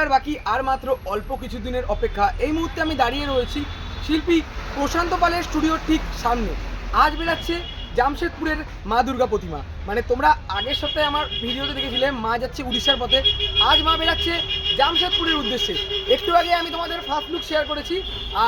করার বাকি আর মাত্র অল্প কিছু দিনের অপেক্ষা। এই মুহূর্তে আমি দাঁড়িয়ে রয়েছি শিল্পী প্রশান্ত পালের স্টুডিওর ঠিক সামনে। আজ বেরাচ্ছে জামশেদপুরের মা দুর্গা প্রতিমা। মানে তোমরা আগের সপ্তাহে আমার ভিডিওতে দেখেছিলে মা যাচ্ছে উড়িষ্যার পথে, আজ মা বেরাচ্ছে জামশেদপুরের উদ্দেশ্যে। একটু আগে আমি তোমাদের ফার্স্ট লুক শেয়ার করেছি,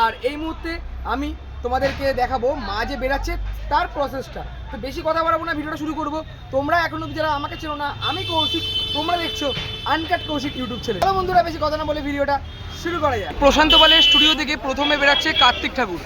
আর এই মুহূর্তে আমি তোমাদেরকে দেখাবো মা যে বেরাচ্ছে তার প্রসেসটা। তো বেশি কথা বাড়াবো না, ভিডিওটা শুরু করবো। তোমরা এখনো যারা আমাকে চেনো না, আমি কৌশিক, তোমরা দেখছো আনকাট কৌশিক ইউটিউব চ্যানেল। বন্ধুরা বেশি কথা না বলে ভিডিওটা শুরু করা যায়। প্রশান্ত পালের স্টুডিও থেকে প্রথমে বেরাচ্ছে কার্তিক ঠাকুর।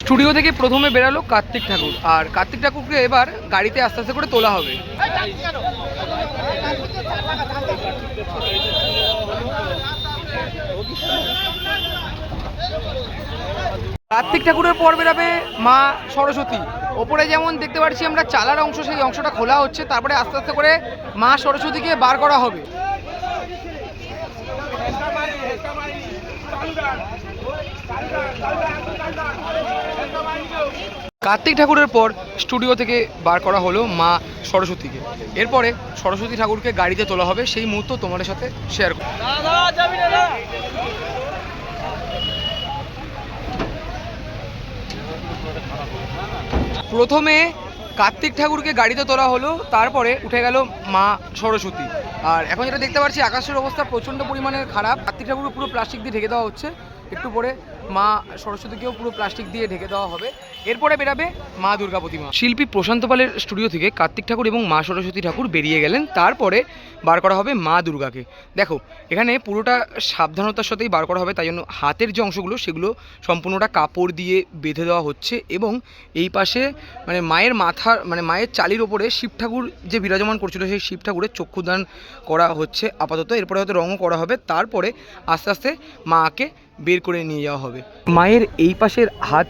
স্টুডিও থেকে প্রথমে বেরালো কার্তিক ঠাকুর, আর কার্তিক ঠাকুরকে এবার গাড়িতে আস্তে আস্তে করে তোলা হবে। কার্তিক ঠাকুরের পর বেরাবে মা সরস্বতী। ওপরে যেমন দেখতে পাচ্ছি আমরা চালার অংশ, সেই অংশটা খোলা হচ্ছে, তারপরে আস্তে আস্তে করে মা সরস্বতীকে বার করা হবে। কার্তিক ঠাকুরের পর স্টুডিও থেকে বার করা হলো মা সরস্বতীকে। এরপরে সরস্বতী ঠাকুরকে গাড়িতে তোলা হবে, সেই মুহূর্ত তোমাদের সাথে শেয়ার করব। প্রথমে কার্তিক ঠাকুরকে গাড়িতে তোলা হলো, তারপরে উঠে গেল মা সরস্বতী। আর এখন যেটা দেখতে পাচ্ছি আকাশের অবস্থা প্রচণ্ড পরিমাণের খারাপ। কার্তিক ঠাকুরকে পুরো প্লাস্টিক দিয়ে ঢেকে দেওয়া হচ্ছে, একটু পরে মা সরস্বতীকেও পুরো প্লাস্টিক দিয়ে ঢেকে দেওয়া হবে। এরপরে বেরাবে মা দুর্গা প্রতিমা। শিল্পী প্রশান্ত পালের স্টুডিও থেকে কার্তিক ঠাকুর এবং মা সরস্বতী ঠাকুর বেরিয়ে গেলেন, তারপরে বার করা হবে মা দুর্গাকে। দেখো এখানে পুরোটা সাবধানতার সাথেই বার করা হবে, তাই জন্য হাতের যে অংশগুলো সেগুলো সম্পূর্ণটা কাপড় দিয়ে বেঁধে দেওয়া হচ্ছে। এবং এই পাশে মানে মায়ের মাথার মানে মায়ের চালির ওপরে শিব ঠাকুর যে বিরাজমান করছিল সেই শিব ঠাকুরের চক্ষুদান করা হচ্ছে আপাতত। এরপরে হয়তো রঙও করা হবে, তারপরে আস্তে আস্তে মাকে বের করে নিয়ে যাওয়া হবে। মায়ের এই পাশের হাত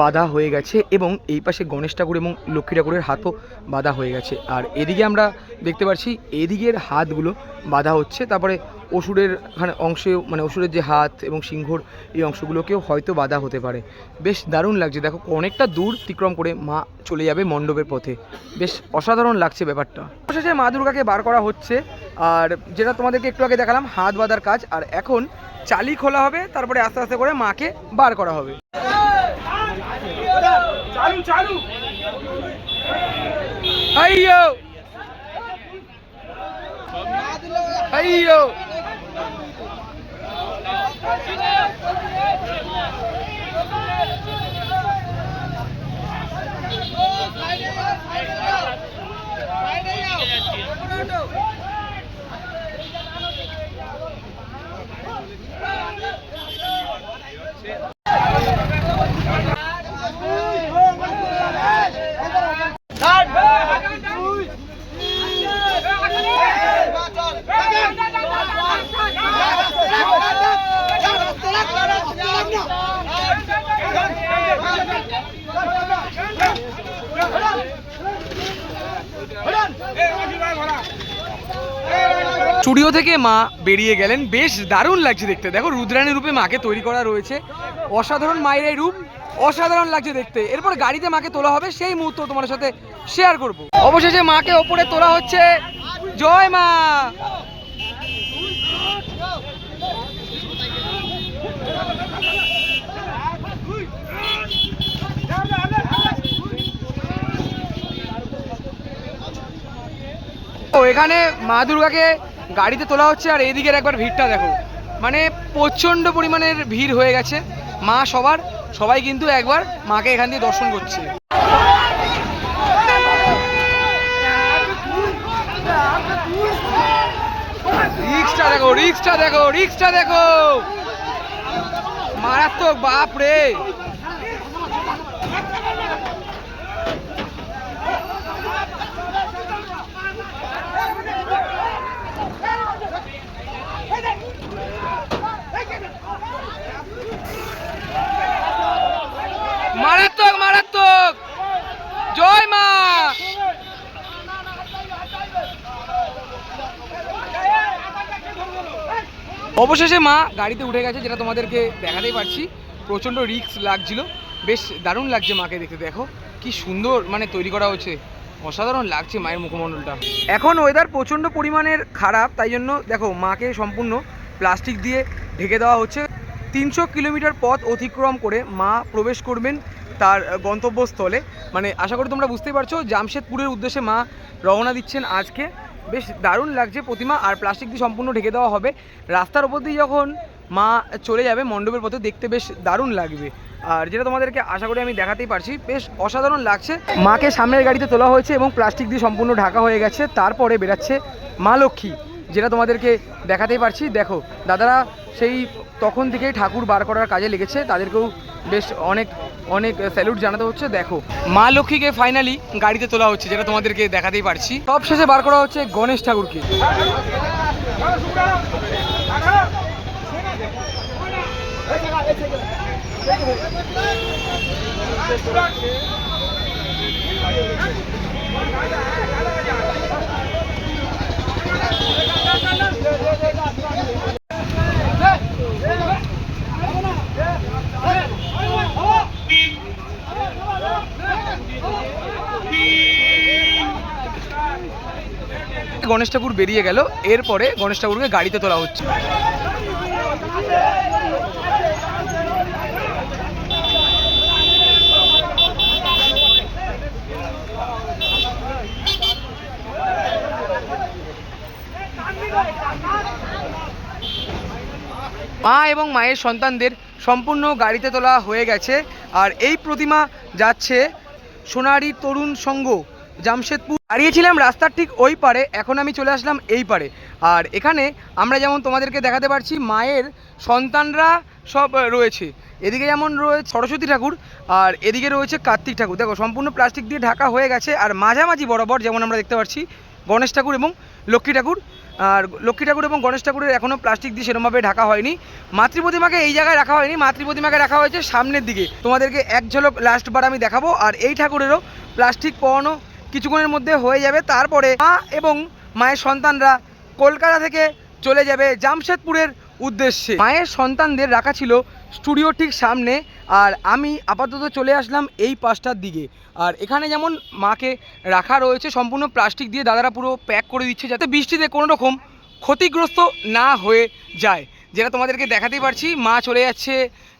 বাঁধা হয়ে গেছে এবং এই পাশে গণেশ ঠাকুর এবং লক্ষ্মী ঠাকুরের হাতও বাঁধা হয়ে গেছে। আর এদিকে আমরা দেখতে পাচ্ছি এদিকের হাতগুলো বাঁধা হচ্ছে, তারপরে অসুরের অংশে মানে অসুরের যে হাত এবং সিংহর এই অংশগুলোকেও হয়তো বাঁধা হতে পারে। বেশ দারুণ লাগছে, দেখো অনেকটা দূর অতিক্রম করে মা চলে যাবে মণ্ডপের পথে। বেশ অসাধারণ লাগছে ব্যাপারটা। অবশেষে মা দুর্গাকে বার করা হচ্ছে, আর যেটা তোমাদেরকে একটু আগে দেখালাম হাত বাঁধার কাজ, আর এখন চালি খোলা হবে, তারপরে আস্তে আস্তে করে মাকে বার করা হবে। স্টুডিও থেকে মা বেরিয়ে গেলেন, বেশ দারুণ লাগছে দেখতে। দেখো রুদ্রাণী রূপে মাকে তৈরি করা রয়েছে, অসাধারণ মায়ের এই রূপ, অসাধারণ লাগছে দেখতে। এরপর গাড়িতে মাকে তোলা হবে, সেই মুহূর্ত তোমার সাথে শেয়ার করব। অবশেষে মাকে ওপরে তোলা হচ্ছে। জয় মা। ও এখানে মা দুর্গাকে গাড়িতে তোলা হচ্ছে, আর এইদিকের একবার ভিড়টা দেখো, মানে প্রচণ্ড পরিমাণের ভিড় হয়ে গেছে। মা সবাই কিন্তু একবার মাকে এখান দিয়ে দর্শন করছে। রিক্সটা দেখো মারাত্মক, বাপ রে। মারাত্মক। জয় মা। অবশেষে মা গাড়িতে উঠে গেছে, যেটা তোমাদেরকে দেখাতেই পারছি। প্রচণ্ড রিস্ক লাগছিল, বেশ দারুণ লাগছে মাকে দেখতে। দেখো কি সুন্দর মানে তৈরি করা হচ্ছে, অসাধারণ লাগছে মায়ের মুখমণ্ডলটা। এখন ওয়েদার প্রচণ্ড পরিমাণের খারাপ, তাই জন্য দেখো মাকে সম্পূর্ণ প্লাস্টিক দিয়ে ঢেকে দেওয়া হচ্ছে। 300 কিলোমিটার পথ অতিক্রম করে মা প্রবেশ করবেন তার গন্তব্যস্থলে। মানে আশা করি তোমরা বুঝতেই পারছো, জামশেদপুরের উদ্দেশ্যে মা রওনা দিচ্ছেন আজকে। বেশ দারুণ লাগছে প্রতিমা, আর প্লাস্টিক দিয়ে সম্পূর্ণ ঢেকে দেওয়া হবে। রাস্তার ওপর দিয়ে যখন মা চলে যাবে মণ্ডপের পথে, দেখতে বেশ দারুণ লাগবে। আর যেটা তোমাদেরকে আশা করি আমি দেখাতেই পারছি, বেশ অসাধারণ লাগছে। মাকে সামনের গাড়িতে তোলা হয়েছে এবং প্লাস্টিক দিয়ে সম্পূর্ণ ঢাকা হয়ে গেছে। তারপরে বেরাচ্ছে মা লক্ষ্মী, যেটা তোমাদেরকে দেখাতেই পারছি। দেখো দাদারা সেই তখন থেকেই ঠাকুর বার করার কাজে লেগেছে, তাদেরকেও বেশ অনেক অনেক স্যালুট জানাতে হচ্ছে। দেখো মা লক্ষ্মীকে ফাইনালি গাড়িতে তোলা হচ্ছে, যেটা তোমাদেরকে দেখাতেই পারছি। সব শেষে বার করা হচ্ছে গণেশ ঠাকুরকে। গণেশ ঠাকুর বেরিয়ে গেল, এরপরে গণেশ ঠাকুরকে গাড়িতে তোলা হচ্ছে। মা এবং মায়ের সন্তানদের সম্পূর্ণ গাড়িতে তোলা হয়ে গেছে। আর এই প্রতিমা যাচ্ছে সোনারি তরুণ সংঘ জামশেদপুর। দাঁড়িয়েছিলাম রাস্তার ঠিক ওই পারে, এখন আমি চলে আসলাম এই পারে। আর এখানে আমরা যেমন তোমাদেরকে দেখাতে পারছি, মায়ের সন্তানরা সব রয়েছে। এদিকে যেমন রয়েছে সরস্বতী ঠাকুর, আর এদিকে রয়েছে কার্তিক ঠাকুর। দেখো সম্পূর্ণ প্লাস্টিক দিয়ে ঢাকা হয়ে গেছে। আর মাঝামাঝি বরাবর যেমন আমরা দেখতে পাচ্ছি গণেশ ঠাকুর এবং লক্ষ্মী ঠাকুর। আর লক্ষ্মী ঠাকুর এবং গণেশ ঠাকুরের এখনও প্লাস্টিক দিয়ে সেরকমভাবে ঢাকা হয়নি। মাতৃ প্রতিমাকে এই জায়গায় রাখা হয়নি, মাতৃ প্রতিমাকে রাখা হয়েছে সামনের দিকে। তোমাদেরকে এক ঝলক লাস্টবার আমি দেখাবো। আর এই ঠাকুরেরও প্লাস্টিক পরানো কিছুক্ষণের মধ্যে হয়ে যাবে। তারপরে মা এবং মায়ের সন্তানরা কলকাতা থেকে চলে যাবে জামশেদপুরের উদ্দেশ্যে। মায়ের সন্তানদের রাখা ছিল স্টুডিও ঠিক সামনে, আর আমি আপাতত চলে আসলাম এই পাশটার দিকে। আর এখানে যেমন মাকে রাখা রয়েছে সম্পূর্ণ প্লাস্টিক দিয়ে, দাদারা পুরো প্যাক করে দিচ্ছে যাতে বৃষ্টিতে কোনো রকম ক্ষতিগ্রস্ত না হয়ে যায়, যেটা তোমাদেরকে দেখাতেই পারছি। মা চলে যাচ্ছে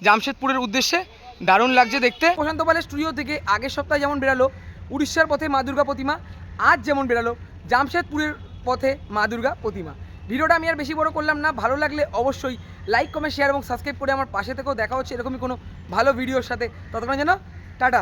জামশেদপুরের উদ্দেশ্যে, দারুণ লাগছে দেখতে। প্রশান্ত পালের স্টুডিও থেকে আগের সপ্তাহে যেমন বেরালো উড়িষ্যার পথে মা দুর্গা প্রতিমা, আজ যেমন বেরালো জামশেদপুরের পথে মা দুর্গা প্রতিমা। ভিডিওটা আমি আর বেশি বড় করলাম না, ভালো লাগলে অবশ্যই লাইক কমেন্ট শেয়ার এবং সাবস্ক্রাইব করে আমার পাশে থেকেও। দেখা হচ্ছে এরকমই কোনো ভালো ভিডিওর সাথে, ততক্ষণের জন্য টাটা।